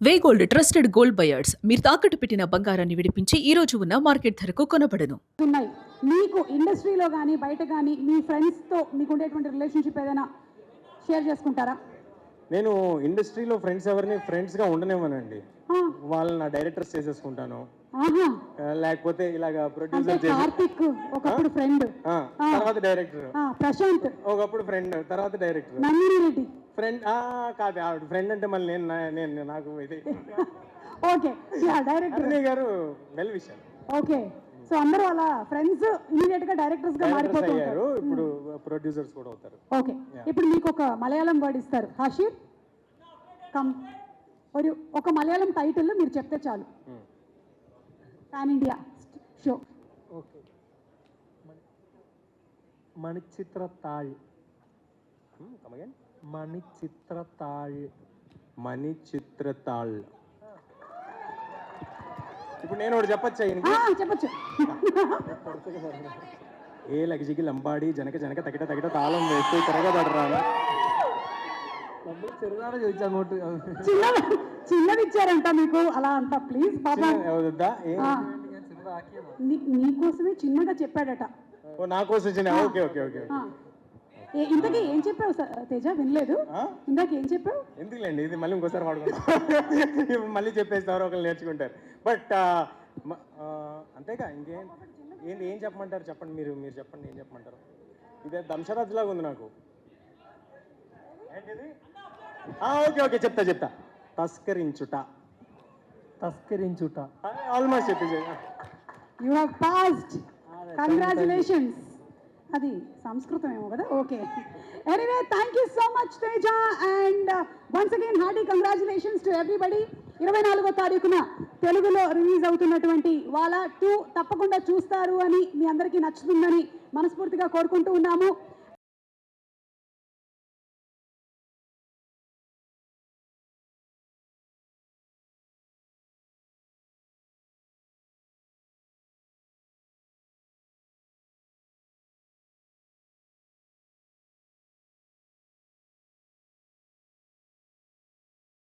వే gold trusted gold buyers మీరు తాకట్టు పెట్టిన బంగారాన్ని విడిపించి ఈ రోజు ఉన్న మార్కెట్ ధరకు కొనబడను. ఉన్నాయి మీకు ఇండస్ట్రీలో కానీ బయట కానీ మీ ఫ్రెండ్స్తో మీకు ఉండేటువంటి రిలేషన్షిప్ ఏదైనా షేర్ చేసుకుంటారా? నేను ఇండస్ట్రీలో ఎవరిని ఫ్రెండ్స్గా ఉండనివ్వనండి. వాళ్ళని నా డైరెక్టర్స్ చేసేసుకుంటాను. లేకపోతే ఇలాగా ప్రొడ్యూసర్ కార్తిక్ ఒకప్పుడు ఫ్రెండ్, తర్వాత డైరెక్టర్. ప్రశాంత్ ఒకప్పుడు ఫ్రెండ్, తర్వాత డైరెక్టర్. నందిని రెడ్డి ఫ్రెండ్ కాదు, ఆవిడ ఫ్రెండ్ అంటే మళ్ళీ నేను నాకు ఇది ఓకే డైరెక్టర్ గారు వెల్ విషయం. ఓకే, సో అందరూ అలా ఫ్రెండ్స్ ఇమీడియట్ గా డైరెక్టర్స్ గా మారిపోతారు. ఇప్పుడు ప్రొడ్యూసర్స్ కూడా అవుతారు. ఓకే, ఇప్పుడు మీకు ఒక మలయాళం వర్డ్ ఇస్తారు. హషీర్ కమ్ ఒక మలయాళం టైటిల్ మీరు చెప్తే చాలు. Pan India show. ఓకే, మణిచిత్రతాళ్. మణిచిత్రతాళ్. మణిచిత్రతాళ్. ఇప్పుడు నేను ఒకటి చెప్పచ్చా? చెప్పచ్చు. ఏ లగజికి లంబాడి జనక జనక తగిట తగిట తాళం వేస్తూ తిరగబడరా. చిన్నది ఇచ్చారంట మీకు అలా అంట. ప్లీజ్ బాబా, నీకోసమే చిన్నగా చెప్పాడట. నా కోసం చిన్న. Okay okay okay. ఇంతకీ ఏం చెప్పావు తేజ? వినలేదు. ఇందాక ఏం చెప్పావు? ఎందుకులేండి, ఇది మళ్ళీ ఇంకోసారి వాడుకుంటాం. మళ్ళీ చెప్పేస్తారు, ఒకరు నేర్చుకుంటారు. బట్ అంతేగా, ఇంకేం ఏం చెప్పమంటారు? చెప్పండి, మీరు చెప్పండి, ఏం చెప్పమంటారు? ఇదే దంశరాజ్ లాగా ఉంది నాకు. ఏంటిది? ఓకే ఓకే, చెప్తా. తస్కరించుట. ఆల్మోస్ట్ చెప్పేసి. You have passed. కంగ్రాచులేషన్స్. అది సంస్కృతం ఏమో కదా. Okay, anyway thank you so much Teja, and once again hearty congratulations to everybody. 24వ తారీఖున తెలుగులో రిలీజ్ అవుతున్నటువంటి వాలా 2 తప్పకుండా చూస్తారు అని, మీ అందరికీ నచ్చుతుందని మనస్ఫూర్తిగా కోరుకుంటూ ఉన్నాము.